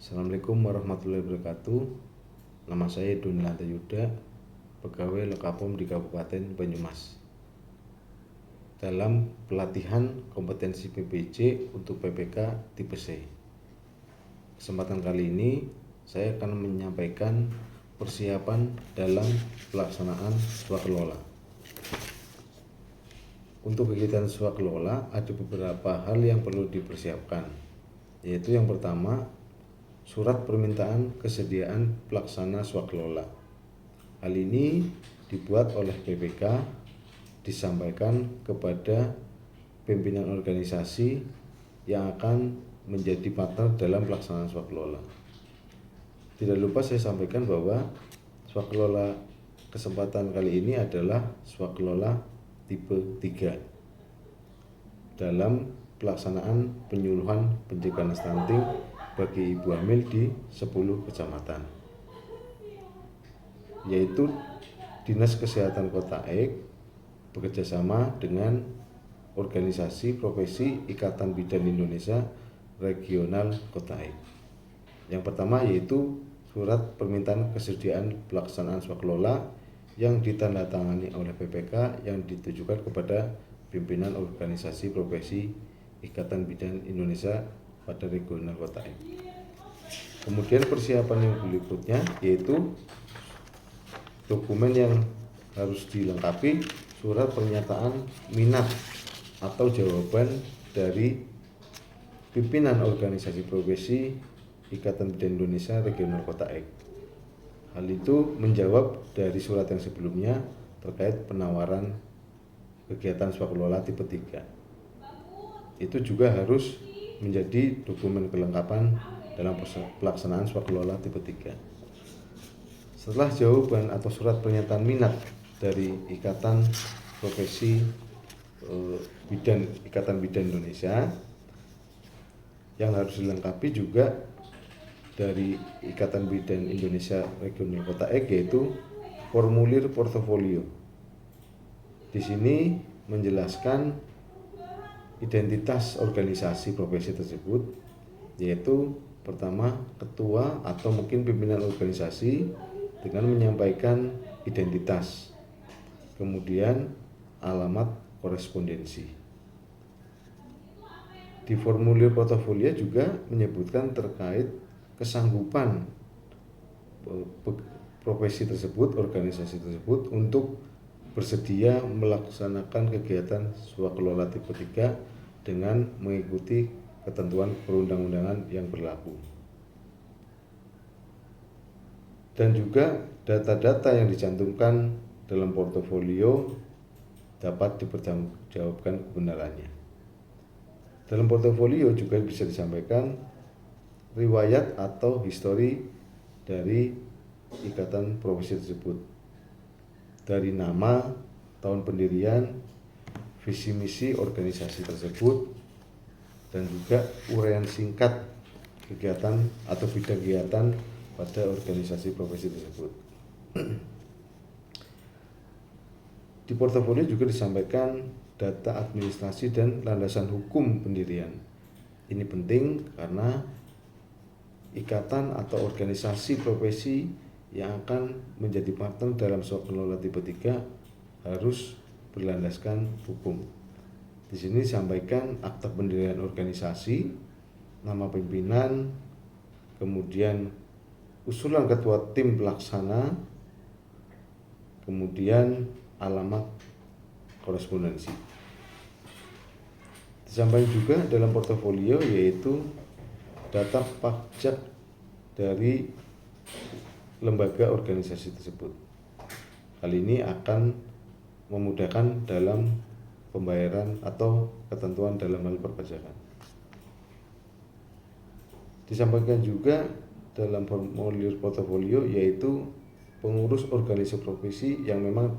Assalamualaikum warahmatullahi wabarakatuh. Nama saya Doni Lantayuda, pegawai Lokapom di Kabupaten Banyumas. Dalam pelatihan kompetensi PPJ untuk PPK tipe C. Kesempatan kali ini saya akan menyampaikan persiapan dalam pelaksanaan swakelola. Untuk kegiatan swakelola ada beberapa hal yang perlu dipersiapkan, yaitu yang pertama, surat permintaan kesediaan pelaksana swakelola. Hal ini dibuat oleh PPK, disampaikan kepada pimpinan organisasi yang akan menjadi partner dalam pelaksanaan swakelola. Tidak lupa saya sampaikan bahwa swakelola kesempatan kali ini adalah swakelola tipe 3 dalam pelaksanaan penyuluhan pencegahan stunting bagi ibu hamil di 10 kecamatan, yaitu Dinas Kesehatan Kota Aik bekerjasama dengan organisasi profesi Ikatan Bidan Indonesia Regional Kota Aik. Yang pertama yaitu surat permintaan kesediaan pelaksanaan swakelola yang ditandatangani oleh PPK yang ditujukan kepada pimpinan organisasi profesi Ikatan Bidan Indonesia pada regional Kota Aik. Kemudian persiapan yang berikutnya yaitu dokumen yang harus dilengkapi surat pernyataan minat atau jawaban dari pimpinan organisasi profesi Ikatan Bidan Indonesia Regional Kota Aik. Hal itu menjawab dari surat yang sebelumnya terkait penawaran kegiatan swakelola tipe 3. Itu juga harus menjadi dokumen kelengkapan dalam pelaksanaan swakelola tipe 3. Setelah jawaban atau surat pernyataan minat dari Ikatan Profesi Ikatan Bidan Indonesia, yang harus dilengkapi juga dari Ikatan Bidan Indonesia Regional Kota Aik yaitu formulir portofolio. Di sini menjelaskan identitas organisasi profesi tersebut, yaitu pertama ketua atau mungkin pimpinan organisasi dengan menyampaikan identitas, kemudian alamat korespondensi. Di formulir portofolio juga menyebutkan terkait kesanggupan profesi tersebut, organisasi tersebut untuk bersedia melaksanakan kegiatan swakelola tipe 3 dengan mengikuti ketentuan perundang-undangan yang berlaku. Dan juga data-data yang dicantumkan dalam portofolio dapat dipertanggungjawabkan kebenarannya. Dalam portofolio juga bisa disampaikan riwayat atau histori dari ikatan profesi tersebut, dari nama, tahun pendirian, visi misi organisasi tersebut, dan juga uraian singkat kegiatan atau bidang kegiatan pada organisasi profesi tersebut. Di portofolio juga disampaikan data administrasi dan landasan hukum pendirian. Ini penting karena ikatan atau organisasi profesi yang akan menjadi partner dalam swakelola tipe 3 harus berlandaskan hukum. Di sini disampaikan akta pendirian organisasi, nama pimpinan, kemudian usulan ketua tim pelaksana, kemudian alamat korespondensi. Disampaikan juga dalam portofolio yaitu data pajak dari lembaga organisasi tersebut. Hal ini akan memudahkan dalam pembayaran atau ketentuan dalam hal perpajakan. Disampaikan juga dalam formulir portofolio yaitu pengurus organisasi profesi yang memang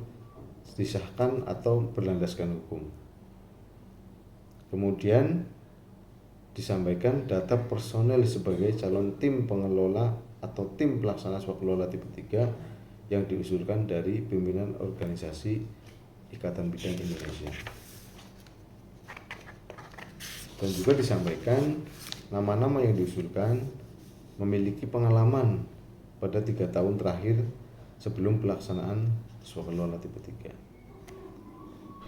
disahkan atau berlandaskan hukum. Kemudian disampaikan data personel sebagai calon tim pengelola atau tim pelaksana swakelola tipe 3 yang diusulkan dari pimpinan organisasi Ikatan Bidan Indonesia. Dan juga disampaikan nama-nama yang diusulkan, memiliki pengalaman pada 3 tahun terakhir sebelum pelaksanaan swakelola tipe 3.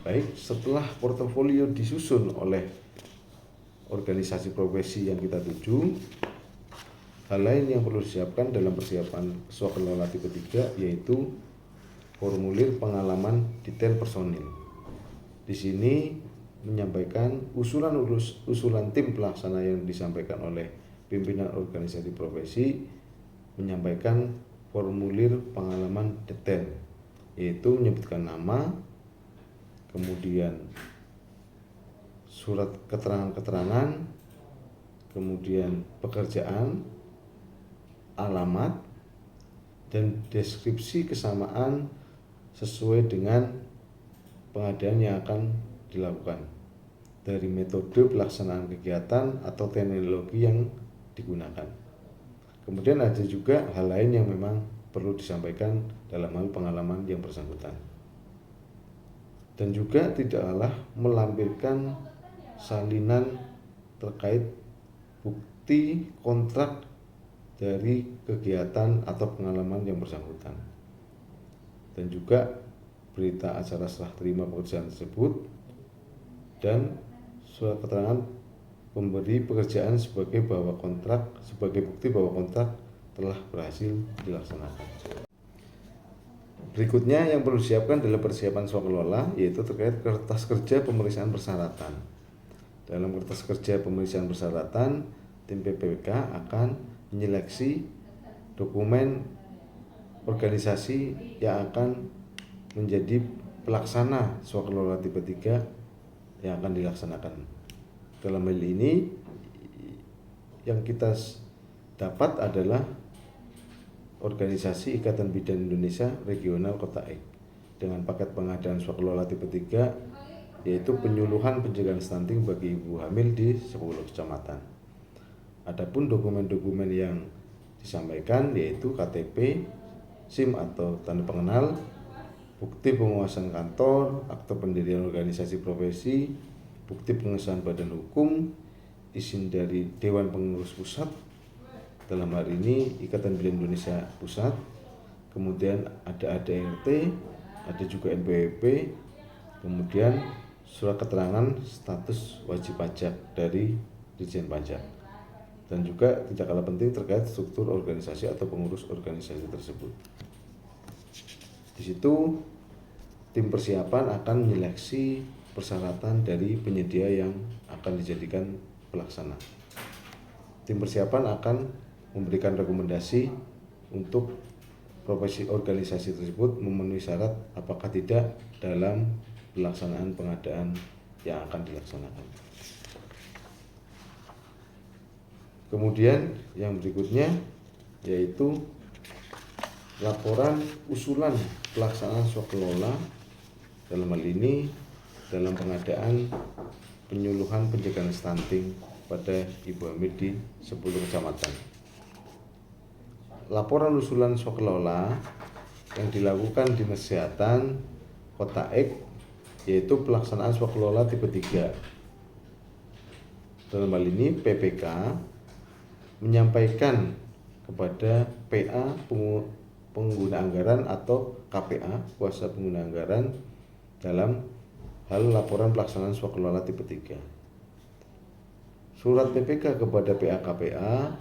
Baik, setelah portofolio disusun oleh organisasi profesi yang kita tuju, hal lain yang perlu disiapkan dalam persiapan swakelola tipe 3 yaitu formulir pengalaman detail personil. Di sini menyampaikan usulan tim pelaksana yang disampaikan oleh pimpinan organisasi profesi, menyampaikan formulir pengalaman detail, yaitu menyebutkan nama, kemudian surat keterangan-keterangan, kemudian pekerjaan, alamat, dan deskripsi kesamaan sesuai dengan pengadaan yang akan dilakukan dari metode pelaksanaan kegiatan atau teknologi yang digunakan. Kemudian ada juga hal lain yang memang perlu disampaikan dalam hal pengalaman yang bersangkutan. Dan juga tidak kalah melampirkan salinan terkait bukti kontrak dari kegiatan atau pengalaman yang bersangkutan. Dan juga berita acara serah terima pekerjaan tersebut dan surat keterangan pemberi pekerjaan sebagai bukti bahwa kontrak telah berhasil dilaksanakan. Berikutnya yang perlu disiapkan dalam persiapan swakelola yaitu terkait kertas kerja pemeriksaan persyaratan. Dalam kertas kerja pemeriksaan persyaratan, tim PPK akan menyeleksi dokumen organisasi yang akan menjadi pelaksana swakelola tipe 3 yang akan dilaksanakan. Dalam hal ini yang kita dapat adalah Organisasi Ikatan Bidan Indonesia Regional Kota Ek dengan paket pengadaan swakelola tipe 3 yaitu penyuluhan pencegahan stunting bagi ibu hamil di 10 kecamatan. Adapun dokumen-dokumen yang disampaikan yaitu KTP, SIM atau tanda pengenal, bukti penguasaan kantor, akte pendirian organisasi profesi, bukti pengesahan badan hukum, izin dari Dewan Pengurus Pusat, dalam hal ini Ikatan Bidan Indonesia Pusat, kemudian ada ADRT, ada juga NPWP, kemudian surat keterangan status wajib pajak dari Ditjen Pajak, dan juga tidak kalah penting terkait struktur organisasi atau pengurus organisasi tersebut. Di situ tim persiapan akan menyeleksi persyaratan dari penyedia yang akan dijadikan pelaksana. Tim persiapan akan memberikan rekomendasi untuk profesi organisasi tersebut memenuhi syarat apakah tidak dalam pelaksanaan pengadaan yang akan dilaksanakan. Kemudian yang berikutnya yaitu laporan usulan pelaksanaan swakelola, dalam hal ini dalam pengadaan penyuluhan pencegahan stunting pada ibu hamil di 10 kecamatan. Laporan usulan swakelola yang dilakukan Dinas Kesehatan Kota Ek yaitu pelaksanaan swakelola tipe 3. Dalam hal ini PPK menyampaikan kepada PA pengguna anggaran atau KPA kuasa pengguna anggaran dalam hal laporan pelaksanaan swakelola tipe 3. Surat PPK kepada PA KPA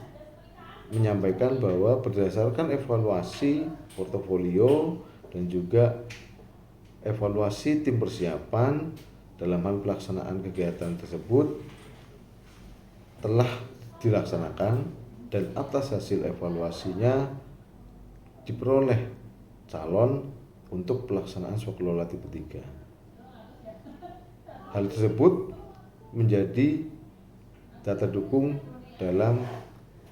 menyampaikan bahwa berdasarkan evaluasi portofolio dan juga evaluasi tim persiapan dalam hal pelaksanaan kegiatan tersebut telah dilaksanakan dan atas hasil evaluasinya diperoleh calon untuk pelaksanaan swakelola tipe 3. Hal tersebut menjadi data dukung dalam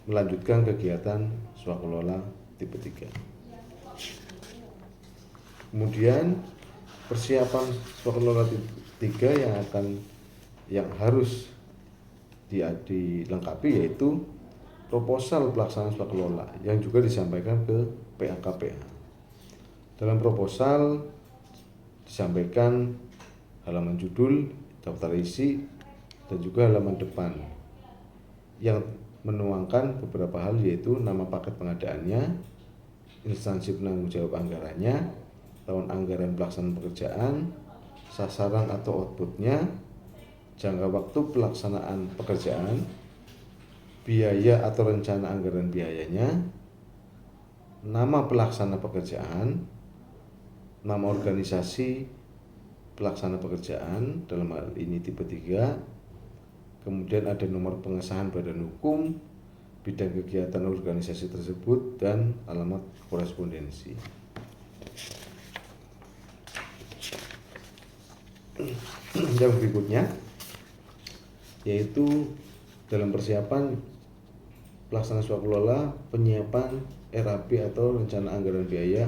melanjutkan kegiatan swakelola tipe 3. Kemudian persiapan swakelola tipe 3 yang harus dilengkapi yaitu proposal pelaksanaan swakelola yang juga disampaikan ke PA-KPA. Dalam proposal disampaikan halaman judul, daftar isi, dan juga halaman depan yang menuangkan beberapa hal, yaitu nama paket pengadaannya, instansi penanggung jawab anggarannya, tahun anggaran pelaksanaan pekerjaan, sasaran atau outputnya, jangka waktu pelaksanaan pekerjaan, biaya atau rencana anggaran biayanya, nama pelaksana pekerjaan, nama organisasi pelaksana pekerjaan, dalam hal ini tipe 3, kemudian ada nomor pengesahan badan hukum, bidang kegiatan organisasi tersebut, dan alamat korespondensi. Yang berikutnya yaitu dalam persiapan pelaksanaan swakelola, penyiapan RAB atau rencana anggaran biaya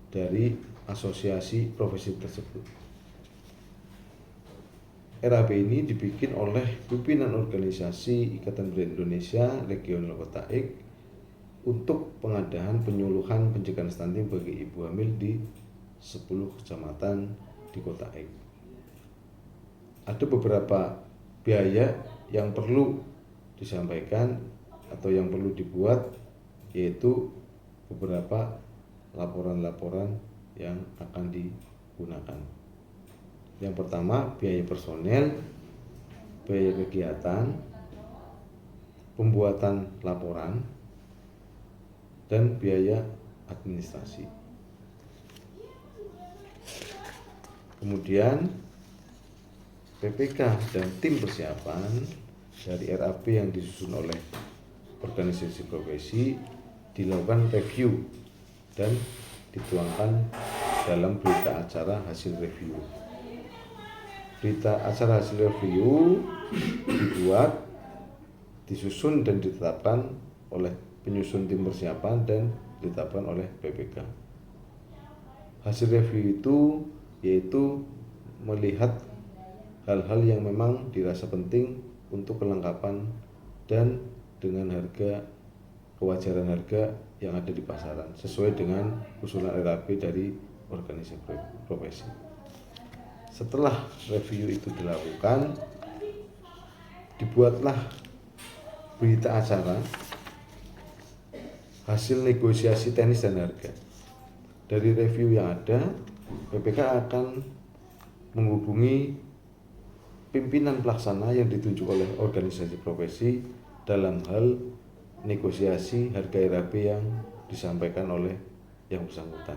dari asosiasi profesi tersebut. RAB ini dibikin oleh pimpinan organisasi Ikatan Bidan Indonesia Regional Kota Ek untuk pengadaan penyuluhan pencegahan stunting bagi ibu hamil di 10 kecamatan di Kota Ek. Ada beberapa biaya yang perlu disampaikan atau yang perlu dibuat, yaitu beberapa laporan-laporan yang akan digunakan. Yang pertama, biaya personel, biaya kegiatan, pembuatan laporan, dan biaya administrasi. Kemudian PPK dan tim persiapan dari RAB yang disusun oleh organisasi profesi dilakukan review dan dituangkan dalam berita acara hasil review. Berita acara hasil review dibuat, disusun dan ditetapkan oleh penyusun tim persiapan dan ditetapkan oleh PPK. Hasil review itu yaitu melihat hal-hal yang memang dirasa penting untuk kelengkapan dan dengan harga, kewajaran harga yang ada di pasaran sesuai dengan usulan RAB dari organisasi profesi. Setelah review itu dilakukan, dibuatlah berita acara hasil negosiasi teknis dan harga. Dari review yang ada, PPK akan menghubungi pimpinan pelaksana yang ditunjuk oleh organisasi profesi dalam hal negosiasi harga RAB yang disampaikan oleh yang bersangkutan.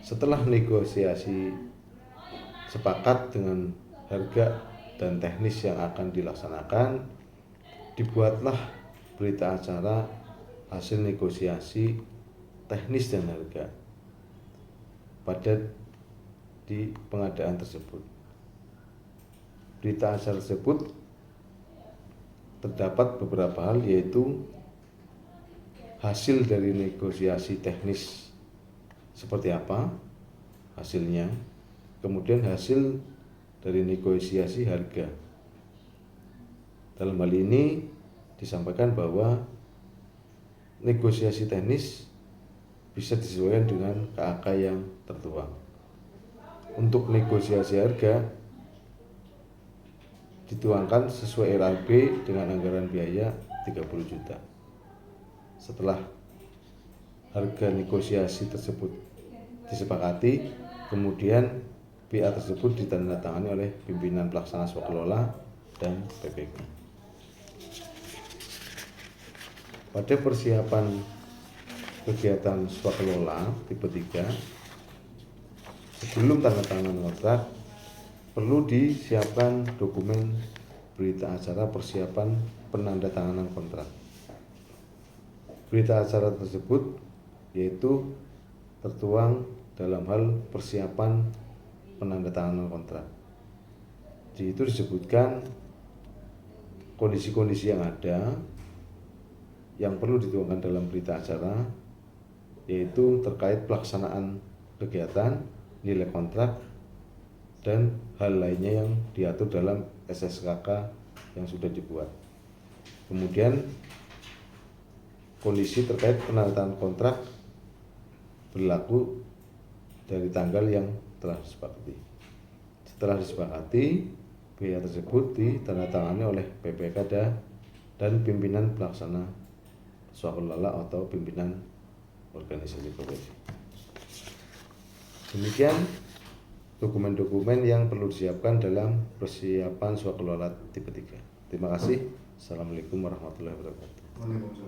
Setelah negosiasi sepakat dengan harga dan teknis yang akan dilaksanakan, dibuatlah berita acara hasil negosiasi teknis dan harga pada di pengadaan tersebut. Berita acara tersebut terdapat beberapa hal, yaitu hasil dari negosiasi teknis seperti apa hasilnya, kemudian hasil dari negosiasi harga. Dalam hal ini disampaikan bahwa negosiasi teknis bisa disesuaikan dengan KAK yang tertuang. Untuk negosiasi harga dituangkan sesuai RAB dengan anggaran biaya 30 juta. Setelah harga negosiasi tersebut disepakati, kemudian BA tersebut ditandatangani oleh pimpinan pelaksana swakelola dan PPK. Pada persiapan kegiatan swakelola tipe 3, sebelum tanda tangan kontrak perlu disiapkan dokumen berita acara persiapan penandatanganan kontrak. Berita acara tersebut yaitu tertuang dalam hal persiapan penandatanganan kontrak. Di situ disebutkan kondisi-kondisi yang ada yang perlu dituangkan dalam berita acara, yaitu terkait pelaksanaan kegiatan, nilai kontrak, dan hal lainnya yang diatur dalam SSKK yang sudah dibuat. Kemudian kondisi terkait penandatanganan kontrak berlaku dari tanggal yang telah disepakati. Setelah disepakati, biaya tersebut ditandatangani oleh PPK dan dan pimpinan pelaksana swakelola atau pimpinan organisasi profesi. Demikian dokumen-dokumen yang perlu disiapkan dalam persiapan swakelola tipe 3. Terima kasih. Assalamualaikum warahmatullahi wabarakatuh.